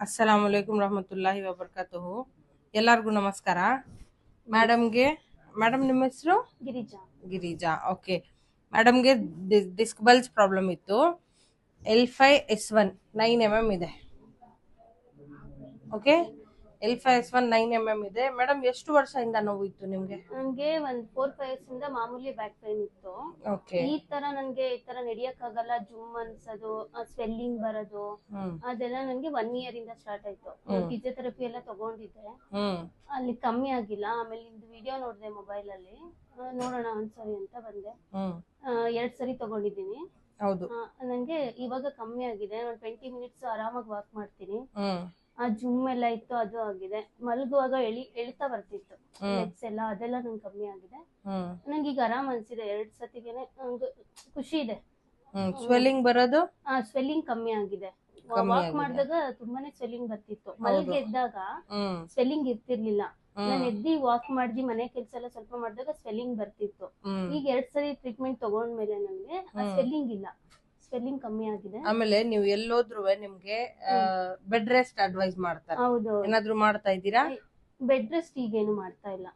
ಅಸ್ಸಲಾಮು ಅಲೈಕುಂ ರಹಮತುಲ್ಲಾಹಿ ವಬರ್ಕಾತುಹು. ಎಲ್ಲರಿಗೂ ನಮಸ್ಕಾರ. ಮೇಡಮ್ ನಿಮ್ಮ ಹೆಸರು? ಗಿರಿಜಾ. ಓಕೆ. ಮೇಡಮ್ಗೆ ಡಿಸ್ಕ್ ಬಲ್ಜ್ ಪ್ರಾಬ್ಲಮ್ ಇತ್ತು. L5S1 9 mm ಇದೆ. ಓಕೆ, L5S1 9 mm ಇದೆ. ಮೇಡಮ್ ಎಷ್ಟು ವರ್ಷದಿಂದ ನೋವು ಇತ್ತು ನಿಮ್ಗೆ? ನನ್ಗೆ ಒಂದ್ 4-5 years ಇಂದ ಮಾಮೂಲಿ ಬ್ಯಾಕ್ ಪೇನ್ ಇತ್ತು. ಓಕೆ. ಈ ತರ ನಡಿಯಕ್ ಆಗಲ್ಲ, ಜುಮ್ ಅನ್ಸೋದು, ಸ್ವೆಲ್ಲಿಂಗ್ ಬರೋದು, ಅದೆಲ್ಲ ನನ್ಗೆ 1 year ಇಂದ ಸ್ಟಾರ್ಟ್ ಆಯ್ತು. ಫಿಸಿಯೋಥೆರಪಿ ಎಲ್ಲ ತಗೊಂಡಿದ್ದೆ, ಅಲ್ಲಿ ಕಮ್ಮಿ ಆಗಿಲ್ಲ. ಆಮೇಲೆ ನಿಮ್ದು ವಿಡಿಯೋ ನೋಡಿದೆ ಮೊಬೈಲ್ ಅಲ್ಲಿ, ನೋಡೋಣ ಒಂದ್ಸರಿ ಅಂತ ಬಂದೆ. 2 ಸರಿ ತಗೊಂಡಿದ್ದೀನಿ. ಹೌದು. ನನ್ಗೆ ಇವಾಗ ಕಮ್ಮಿ ಆಗಿದೆ. ಒಂದು 20 minutes ಆರಾಮಾಗಿ ವಾಕ್ ಮಾಡ್ತೀನಿ. ಆ ಜುಮ್ ಎಲ್ಲ ಇತ್ತು, ಅದು ಆಗಿದೆ. ಮಲಗುವಾಗ ಎಳಿತಾ ಬರ್ತಿತ್ತು ಲೆಗ್ಸ್ ಎಲ್ಲ, ಅದೆಲ್ಲ ನಂಗೆ ಕಮ್ಮಿ ಆಗಿದೆ. ನಂಗೆ ಈಗ ಆರಾಮ್ ಅನ್ಸಿದೆ. 2 ಸತಿಗೆನೆ ಖುಷಿ ಇದೆ. ಸ್ವೆಲ್ಲಿಂಗ್ ಬರೋದು? ಸ್ವೆಲ್ಲಿಂಗ್ ಕಮ್ಮಿ ಆಗಿದೆ. ವಾಕ್ ಮಾಡಿದಾಗ ತುಂಬಾನೇ ಸ್ವೆಲ್ಲಿಂಗ್ ಬರ್ತಿತ್ತು. ಮಲ್ಗೆ ಎದ್ದಾಗ ಸ್ವೆಲ್ಲಿಂಗ್ ಇರ್ತಿರ್ಲಿಲ್ಲ. ನಾನು ಎದ್ದಿ ವಾಕ್ ಮಾಡಿ ಮನೆ ಕೆಲ್ಸ ಎಲ್ಲ ಸ್ವಲ್ಪ ಮಾಡಿದಾಗ ಸ್ವೆಲ್ಲಿಂಗ್ ಬರ್ತಿತ್ತು. ಈಗ 2 ಸರಿ ಟ್ರೀಟ್ಮೆಂಟ್ ತಗೊಂಡ್ಮೇಲೆ ನನ್ಗೆ ಸ್ವೆಲ್ಲಿಂಗ್ ಇಲ್ಲ, ಸ್ವೆಲ್ಲಿಂಗ್ ಕಮ್ಮಿ ಆಗಿದೆ. ಆಮೇಲೆ ನೀವು ಎಲ್ಲೋದ್ರು ನಿಮ್ಗೆ ಬೆಡ್ ರೆಸ್ಟ್ ಅಡ್ವೈಸ್ ಮಾಡ್ತಾರೆ. ಹೌದು. ಏನಾದ್ರು ಮಾಡ್ತಾ ಇದ್ದೀರಾ? ಬೆಡ್ ರೆಸ್ಟ್ ಈಗೇನು ಮಾಡ್ತಾ ಇಲ್ಲ.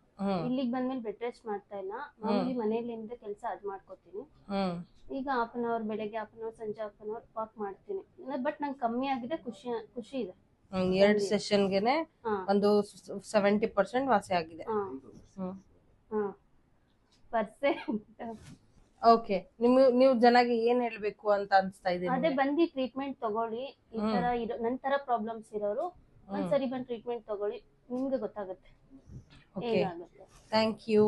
ಇಲ್ಲಿಗೆ ಬಂದ್ಮೇಲೆ ಬೆಡ್ ರೆಸ್ಟ್ ಮಾಡ್ತಾ ಇಲ್ಲ. ಮಾಮೂಲಿ ಮನೇಲಿಂದ ಕೆಲಸ ಅದ್ ಮಾಡ್ಕೋತೀನಿ. ಈಗ 1/2 an hour ಬೆಳಗ್ಗೆ, 1/2 an hour ಸಂಜೆ, 1/2 an hour ವಾಕ್ ಮಾಡ್ತೀನಿ. ಬಟ್ ನಂಗೆ ಕಮ್ಮಿ ಆಗಿದೆ, ಖುಷಿ ಇದೆ. 2 ಸೆಷನ್ಗೆನೆ ಒಂದು 70% ವಾಸಿ ಆಗಿದೆ. ಓಕೆ. ನೀವು ಜನಗೆ ಏನ್ ಹೇಳ್ಬೇಕು ಅಂತ ಅನ್ಸ್ತಾ ಇದೆ? ಅದೇ ಬಂದು ಟ್ರೀಟ್ಮೆಂಟ್ ತಗೊಳ್ಳಿ. ಈ ತರ ನಂತರ ಪ್ರಾಬ್ಲಮ್ಸ್ ಇರೋರು ಒಂದ್ಸರಿ ಬಂದು ಟ್ರೀಟ್ಮೆಂಟ್ ತಗೊಳ್ಳಿ, ನಿಮ್ಗೆ ಗೊತ್ತಾಗುತ್ತೆ ಹೇಗಾಗುತ್ತೆ. Thank you.